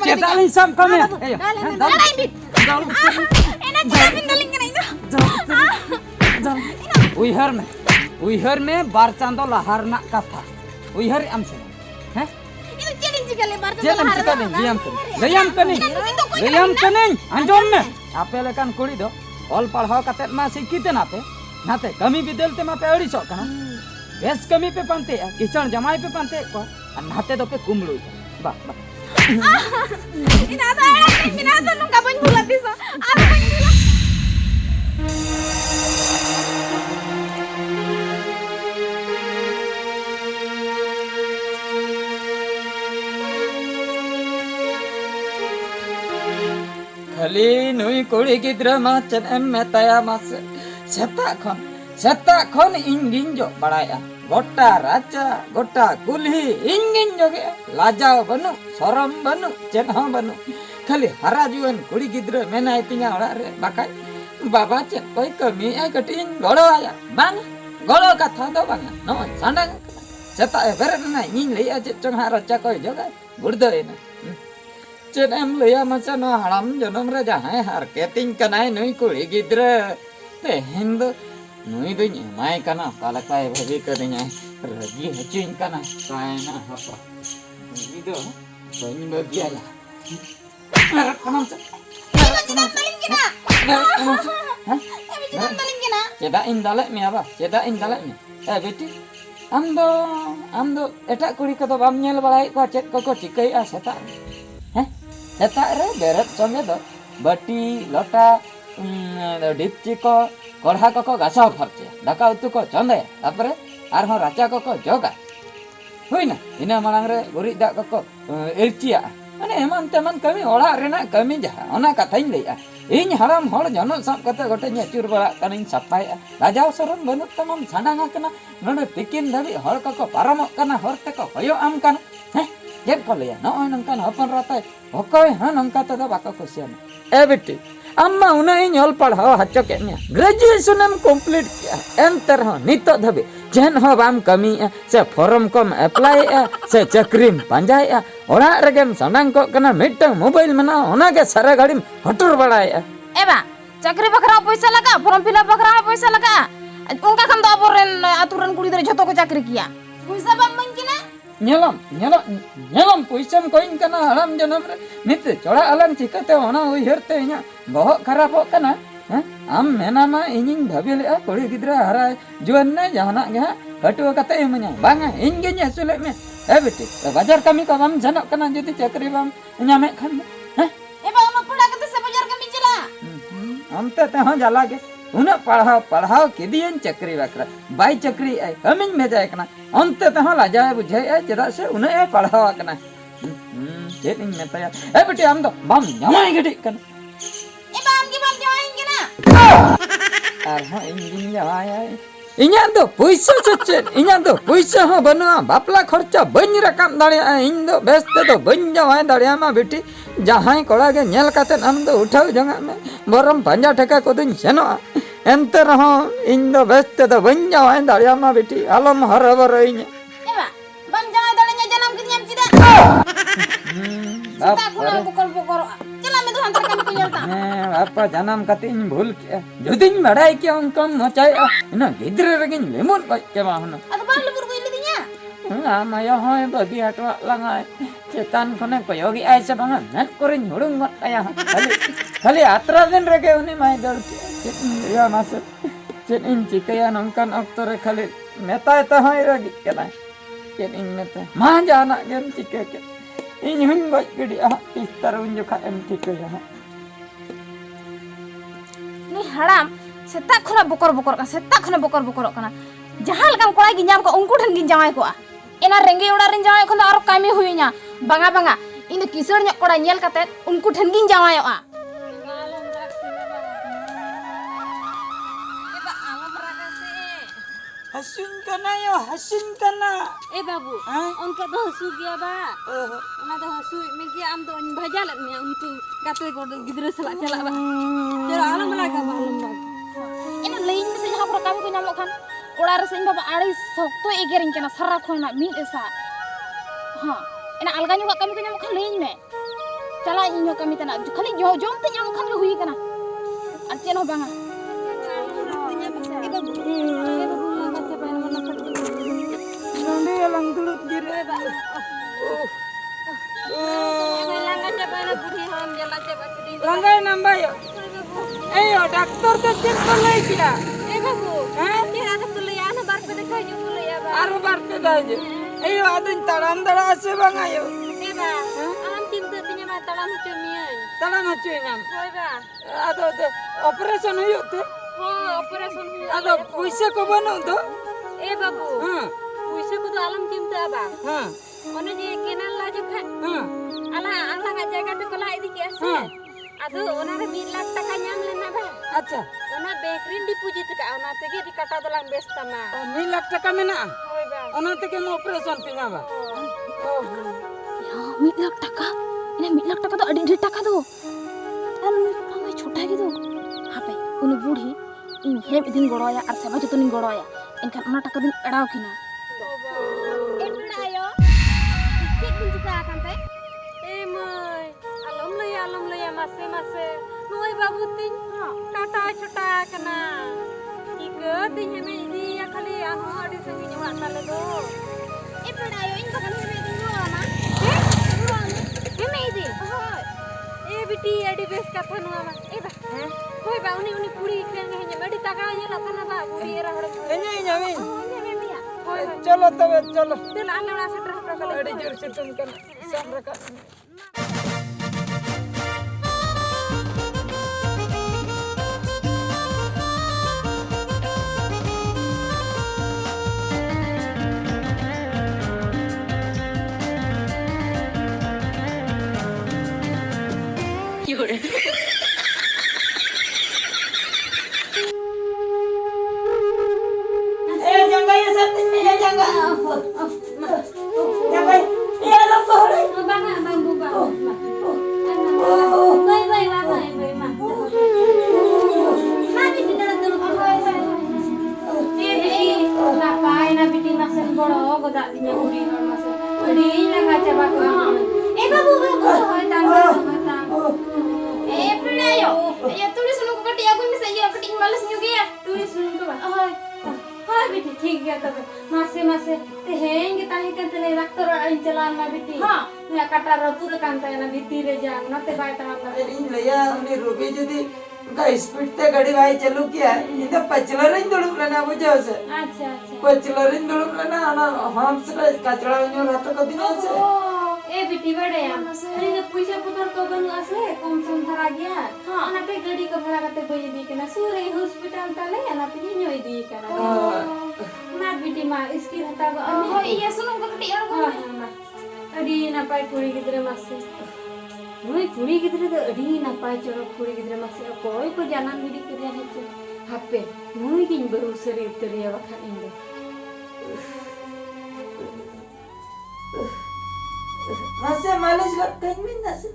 Cetak lin sam kami. Ayo. Enak jamin daling kena itu. उइहर में बार चांदो लहार ना कथा उइहर आम से हैं Itu jadi juga lebar tuh चेतन चिका दे लियाम कने अंजोम में आपे लेकान कुड़ी दो ऑल पढ़ाओ कते मा सिकिते नाते नाते कमी बिदलते मापे अड़ीसो कना बेस कमी पे पानते किचन जमाई पे पानते को नाते दो पे कुमड़ू बा Ini ada ini ada nung kapan bulat bisa. Apa yang bulat? खाली नुई कुड़ी गिद्रा मा चन एम मेताया मास सेता खन इंगिन जो बड़ाया गोटा राजा गोटा कुल्ही इंगिन जोगे लाजाव बनु सरम बनु चेन बनु खाली हरा जुआन कुड़ी गिद्रा मेनाय तिया ओड़ा रे बाकाय बाबा चेन कोई कमी आय कटिन गड़ो आया बांग गड़ो कथा दो बांग नो सांडा सेता ए बेरे ना इन लैया चे चंग हारा चा कोई जोगा गुड़दो एना चेन एम लैया मचा नो हड़ाम जनम रे जहां हार केतिन कनाय नुई कुड़ी गिद्रा ते हिंद नुई दुई माय कना काला काय भजी कदिnya रगी हचिन कना काय ना हपा नुई दो बन बगिया ला कनम से Cedak indalek mi apa? Cedak indalek mi. Beti, amdo etak kuri kata bam nyel balai ko cek ko cikai setak. Setak re beret songe do bati lota dipci ko korha ko gasau farce. Daka utu ko chonde. Tapre arho raca ko joga. Huina, ina malang re guri dak ko elcia. Ane eman teman kami olah rena kami jaha. Ona katain leya. इन हराम हर जनो सब कते गोटे चुर बड़ा कनिन सफाई राजाव सरम बनु तमाम सांडांगा कना नोडे तिकिन धबी हर को पारम कना हर ते को हयो आम कना हे जेब को लेया नोय नंकान हपन राताय हकय ह नंका त बाका खुशियान ए बेटी अम्मा उना इन ऑल पढ़ाओ हच्चो के ने ग्रेजुएशन एम कंप्लीट किया एंतर ह नितो धबी जेन ह बाम कमी से फॉर्म कम अप्लाई से चक्रीम पंजाय ओरा रगेम सांडांग को कना मिटंग मोबाइल मना ओना के सारा गाड़ी हटुर बड़ाय Eba, cakri bakra पैसा लगा, फॉर्म फिलअप bakra पैसा लगा. उनका खम तो अबोरेन aturan कुड़ी दरे जतो को चाकरी किया. पैसा बम मंकिना? Nyelam puisam koin kana haram janam re nit choda alang chikate ona uiherte nya bohok kharapok kana am mena ma ining bhabile a kodi gidra hara juan na jahana ge hatu kate emanya banga inge nya sule me beti bajar kami ko bam janok kana jodi chakri bam nyame khan Eba ono pura kate se bajar kami chila. am te ha jala ge una पढ़ाओ किदियन चक्री baccarat by चक्री आई हमिन में जाए कना अंत तहा लाजाय बुझे ए चदा से उन ए पढ़ाओ कना चेत इन मेताया ए बेटी हम तो बम जमाई गडी कना ए बम की बम जमाई कना आर हां इन जमाय इन्या तो पैसा चचे इन्या तो पैसा हो बना बापला खर्चा बन रकम दाड़े इन दो बेस्ते तो बन जमाय दाड़िया मा बेटी जहां कोड़ा के नेल काते हम तो उठाव जंगा में बरम 50 टका को दिन सेनो एंते रहो इन दो बेस्ते तो बन जमाय दाड़िया मा बेटी आलम हरबर इन एबा बम जमाय दाड़िया जनम के नियम चिदा बाप बुकर चला में तो अंतर काम को जलता बापा जन्म कते इन भूल के जुदिन बड़ाई के अंकम मचाय ना गिद्रे रगिन लेमन बाई के माहन अद बाल बुर को इले दिया माया होय बगी हटवा लंगाय चेतन खने कोयोगी आय से बंगा नट करिन हुडुंग मत आया खाली आत्रा दिन रगे उनी माय दल या मास चेन इन चिकया नंकन अक्तो रे खाली मेताय त होय रगी केला चेन इन मेता मा जाना गेम चिके के इन हुन गज गडी आ इस्तर उन जो खा M चिकया ni haram setak khona bokor kana jahal kan korai gi nyam ko ungku than gi jawai ko ena rengi oda ren jawai ko aro kami huinya banga inde kisar nya korai nyel kate ungku than gi jawai a eba ama berada se hasin kana babu onka do hasu gya ba ona do hasu me gi am do bhajalat me untu kate ko gidra sala chala ba jero alam laga malum ba ena lain se jaha pro kami ko nyamok kan ola re sein baba ari sokto egerin kana sarra khona min esa ha ena alga nyuga kami ko nyamok kan lain me चला इन कमी तना खाली जम ते nyam khan hui kana ar chen ho banga Nanti lang duluk jire. Langgai nambah yo. Ayo dokter tuh cek boleh kia. Aru barpe aja. Ayo adun taram dara ase bang ayo. Talang acuy nyam. Ado operation huyuk tuh. Ado puisi ko banu tuh. बाबू पुइसे को तो आलम चिमते आबा ओने जे canal ला जखा आला आला का जगह पे Cola इदी के से आदो ओना रे 1 लाख टका ᱧᱟᱢ ᱞᱮᱱᱟ ᱵᱟ Acha. ओना बेकरिन डिपोजिट का ओना तेगे दी कटा दलां बेस्ताना 1 lakh taka mena. होय बा Ona teke mau operation pinya ba. Oh. ya 1 lakh taka ini 1 lakh taka तो अड़ी ढेर टका दो an amai छोटा gitu hape unu budi इन हेम दिन गड़ोया और सेवा जतन गड़ोया इनखान ओना टका दिन एड़ाव किना एपना आयो चेक दिन चिका कांते ए मय आलम लया मासे मासे नोय बाबू तिन टाटा छोटा कना इके तिन हमें इदी या खाली आनो अडी संगी ᱧᱚᱜ ताले दो एपना आयो इन बकन हेमे दिन नुआना हेमे इदी ए बिटी अडी बेस कथा नुआमा ए बा होय बा उनी कुड़ी केन हे मडी तगा येला कना बा कुड़ी एरा हड़ Ini nyamin. Chalo tabe chalo. दिल आलड़ा सटर हटा कले Ada jur situm kan samraka. ठीक गया तब मासे मासे ते हेंगे ताहे kan tele dokter ain jalan na biti ya kata rapur kan ta na biti re jang na te bai ta na Ini laya ini rugi jadi enggak speed te gadi vai chalu kiya. Ini pachelarin dulu lana bujau se. अच्छा अच्छा Pachelarin dulu lana ana ham se kachra nyo rato kadina se. ए बिटी बड़े यार अरे पैसा पुतर को बनु असले कम सम धरा गया ना ते गाड़ी को भरा करते बई दी के ना सूरे हॉस्पिटल तले ना ते न्योय दी करा ना बिटी मा इसकी हता oh iya sunung keketi orang अडी ना पाई कुड़ी गिदरे मासे नोय कुड़ी गिदरे तो अडी ना पाई चोरो कुड़ी गिदरे मासे कोई को जाना मिडी करिया है हापे नोय किन बरु सरी उतरिया वखा इंदे Masih malas gak kaimin nasi.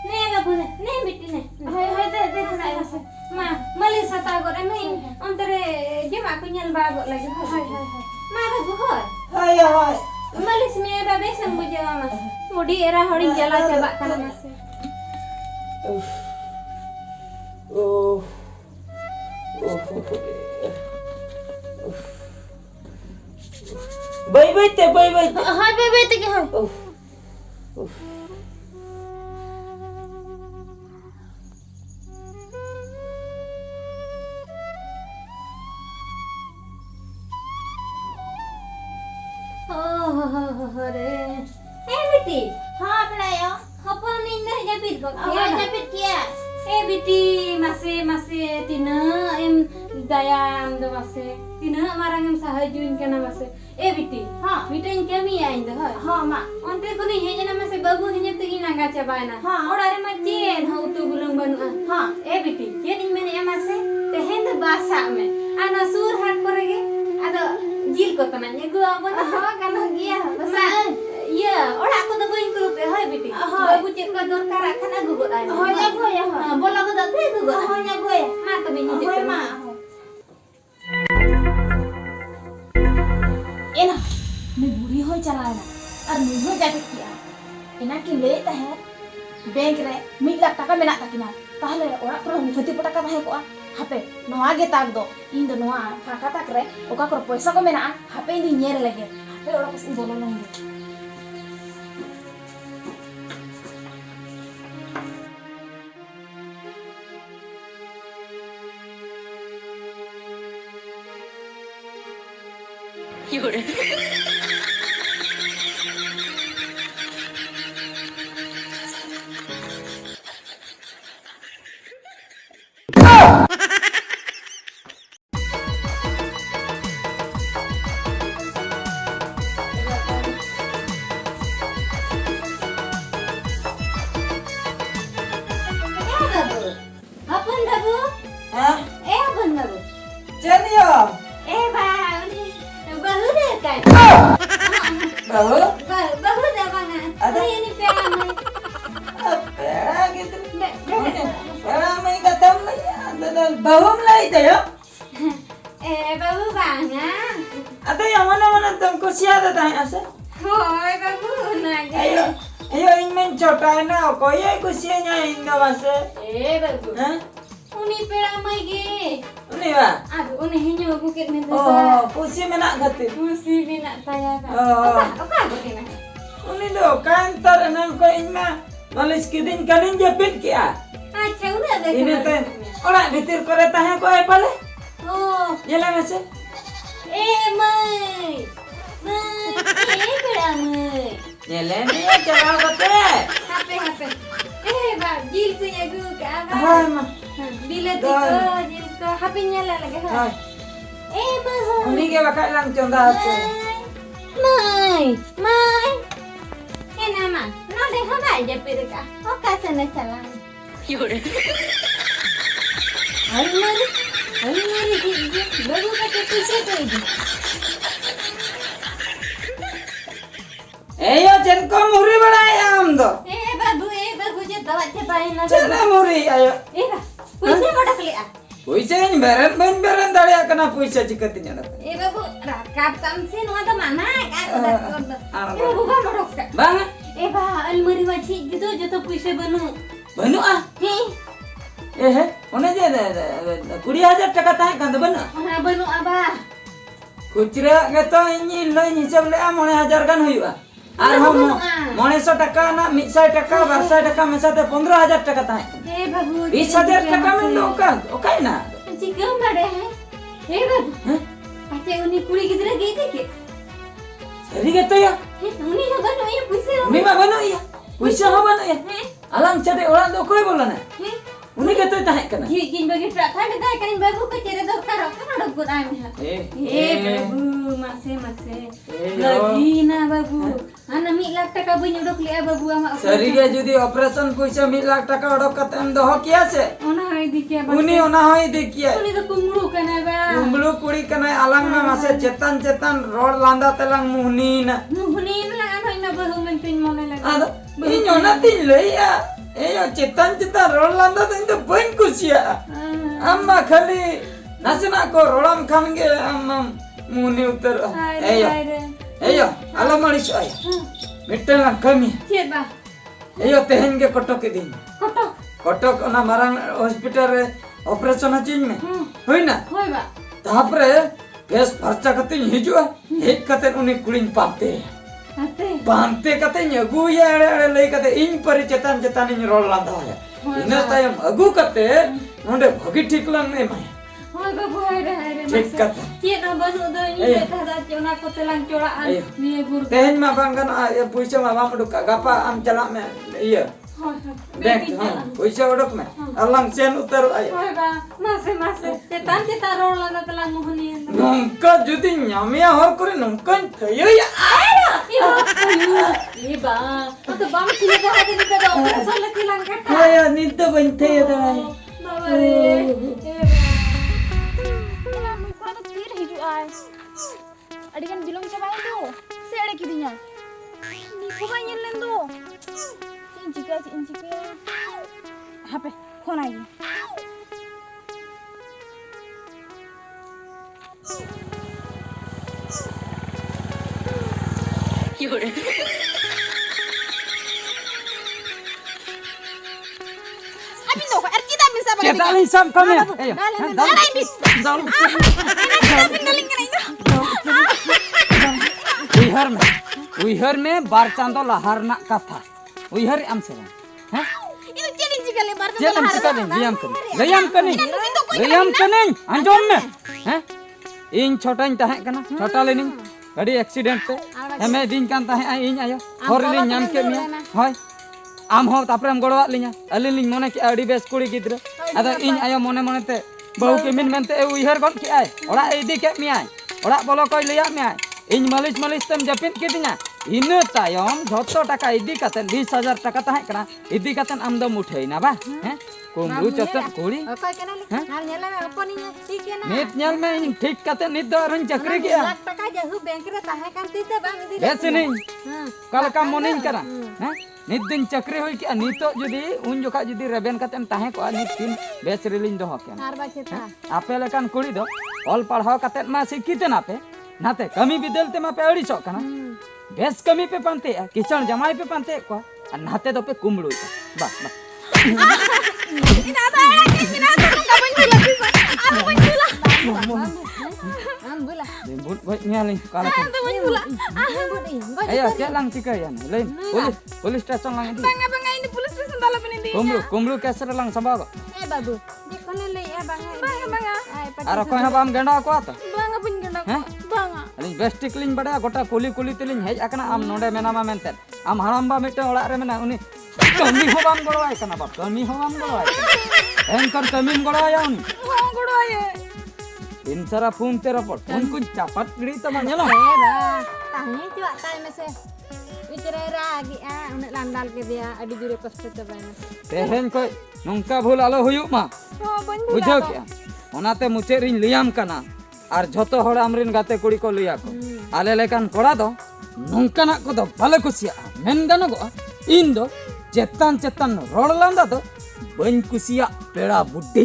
ने बाबू ने बिटी ने hoy de na yase मा मले सता गोरे मैं अंतरे जेमा को nyal ba go lagi hoy मा बाबू होय Hai ya hai. मलिस में बाबे संबु जवा मा मुडी एरा हड़ी जला चबा kana mase Oh. Bye te. hoy bebe te ke hoy रे ए बिटी ha apna ayo अपन इन जपित गो hoy japit kia ए बिटी मासे मासे तिना एम दयाम दो मासे तिना मारंग एम सहाजुइन kana मासे ए बिटी ha बिटिन केमी आइन दो होय ha ma onte ko ni heje na mase babu ni te ina ga chabaina हाँ। ora re ma chen hau tu bulung banu ha ए बिटी chen in mene emase te hend basa me ana sur hat korege ado jil ko tana nyegu abon ha kana gia ma iya ora ko do boin ko pe hoy बिटी हाँ। babu chet ko dorkar kan agu go dai hoy ya go ya hoy bola ko da te go hoy ya go ya ma to bi ni hoy ma एना मैं बूढ़ी हो चला ना ar nuju jaket kia ina ki le tahe bank re 1 lakh taka menak takina tahle orak kore nifati potaka tahe ko hape noa ge tak do in do noa faka tak re oka kor poisa ko menak hape ini nyere lege hape orak pasti bolong nang Apun babu? Hah? Apun babu? Jadi ya. Ba, ini bahu deh kan? Bahu? Bahu deh banget. Ada? Ini piamai. Apa gitu? Ramai kata bahu mulai itu ya. Babu banget. Ada yang mana tuh siapa tanya asa? Hoi babu naga. Ayo ingin coba na, kau ya kusianya indah masa. Babu. Hah? Uni piamai ge. Ini ba? Aduh, uni hinyo bukit minta Oh, saya. kusi menak gati. Musi bina saya kan. Oh. Apa ini? Ini do kantor nang ko inna malis kidin kalin japit kia. Acha udah deh. Ini teh orang ditir kereta ha ko ai pale. Oh, Yala masa. mai. Mai, piamai. Yala ni cara kate. HP. Bang, jil punya gue ke Hai abang. ma. Bila tu jil tu HP nyala lagi. Hai. Bang. Uni ke bakal lang conda aku. Mai. Nama, nanti apa aja pirka. Oke, sana salam. Hari baru kata puisi tu ini. Ayo jenko muri balai am do. Babu je tawa cepain na. Cena muri ayo. Puisi mana kali ah? Puisa ini beren daya kena puisa jikatinya dapat. Babu rakap tamsin wata mana kan? Arab. Babu kan marok. Bang, Ba, almari macam gitu jatuh puisi benu. banu ah. Ona je 20,000 taka tahe kan banu. Mana benu abah? Kucira ngato ini lo ini hisab le 9,000 kan huyuga. Arhom 900 taka na 100 taka 200 taka mesate 15,000 taka tahe. Babu. 20,000 taka mendo kan. Okai na. Cikam ada babu. Pace uni kuri gidra gitu ke? Sari gitu ya. Uni yang benu ya puisi. Uni mah banu ya. Puisa ho banu ya. Alang cade orang do koi bolana. Uni gitu tahe kana. Jin bagi trak kan kan babu ke cere do karok kan ada buat ami. Babu masih. Lagi na babu. Ana 1 lakh taka bunyi udah beli babu ama. Sari ge judi operation puisa 1 lakh taka odok katem doho kiya se. Ona hai dikia babu. Uni ona hoy dekiya. Uni to kumuru kana ba. Umblu kuri kana alang na mase cetan rod landa telang muhni na. Nuhuni na ano ina babu mentin mo na Ado inyo na tin leya. Eyo cetan rod landa tin to bain kusia. Amma khali nasina ko rolam khan ge amma muhni utar. Eyo alam malis ay. Mittel na kami. Chet ba. Eyo tehen ge kotok din. Kotok. Kotok na marang hospital re operation hacin me. Hoina. Hoi ba. Tapre gas parcha kate hijua. Hek kate uni kulin pante. Ate. Pante kate nyagu ya lei kate in pari cetan ini rol landa ya. Ina tayam agu kate nonde bhagi thik lang ne mai. Hoi babu hai Thik kate. Chet na basu do ini tada chona ko telang colaan ni gur. Tehen ma bangkan puisa ma bam duka gapa am chalak me iya. Bank puisa odok me. Alang sen utar ayo. Hoi ba. Masih. Cetan rol lada telang mohoni. Nongka judi nyamia hor kore nongka thayo ya. Iba. Atau bang sila dah ada di kada operasi lagi langkat. Ayo nidda bain thayo dai. Baba re. Ina muka tu tir hiju ay. Adikan bilong cabain tu. Se ada kidinya. Ni coba nyelen tu. Injika. HP, phone I. Abi no, er kita bisa pakai. Cetak lin sam kami. Ayo. उइहर में बार चांदो लहर ना कथा उइहर आम से हैं Itu challenge kali bar चल हम से करें लियाम कने अंजोम में हैं इन छोटा इन ताहे कना छोटा लेनी गाड़ी एक्सीडेंट पे हमें दिन कान ताहे इन आयो हर लिन नाम के मिया होय आम हो तापरे हम गड़वा लिया अली लिन मने के अड़ी बेस कुड़ी गिद्र अदा इन आयो मने मने ते बहु के मिन मेनते उइहर गन के आय ओड़ा इदी के मिया ओड़ा बोलो कोई लिया मिया इन मलिश तम जपिन किदिना इनु तायम झोतो टाका इदी काते 20,000 टाका ताहे कना इदी काते आम दो मुठैना बा हैं कुमरू चतन कुड़ी Oke kana li. Nal nyala me apa niya ठीक है ना. नित nyal में इन ठीक काते नित दो रन चक्री किया लाख टका जहु बैंक रे ताहे kan tite bang di. Base नहीं कल का मोनिन करा हैं नित दिन चक्री होई कि नितो जुदी उन जोका जुदी रेबेन काते ताहे को नित दिन बेस रिलिन दो हके Har baceta. आपे लेकान कुड़ी दो ऑल पढ़ाओ काते मा सिकिते नापे नाते कमी बिदलते मा पे अड़ी सो कना बेस कमी पे पानते किचन जमाई पे पानते को नाते दो पे कुमड़ू बा बा Bud buat nyaling kalau ayo cek lang tika ya lain polis station lang itu Bang ini polis station dalam ini. kumru keser lang sama kok Babu. Di kono le ya bang. Bang. aro ko na bam genda ko ata Bang pun genda. Bang. alin bestik lin bada gota kuli telin hej akana am node menama menten am haramba mite orak re mena uni kami ho bam golwai kana bab kami ho bam golwai engkar kamin golwai uni Goroye. insara phone tera pot phone kun chapat gidi to manyalo Dah. Tanya juga tanya se. Bicara lagi unek landal ke dia adi jure koste tabana. tehen koi nongka bhul alo huyuk ma Oh bang. बुझो क्या ओनाते मुचे रिन Liam कना are झोतो होड़ आमरिन गाते कुड़ी को लिया को आले लेकान कोड़ा दो नोंकाना को दो भले कुसिया मेन गानो गो इन दो चेतन रोड लांदा दो बन कुसिया पेड़ा बुड्डी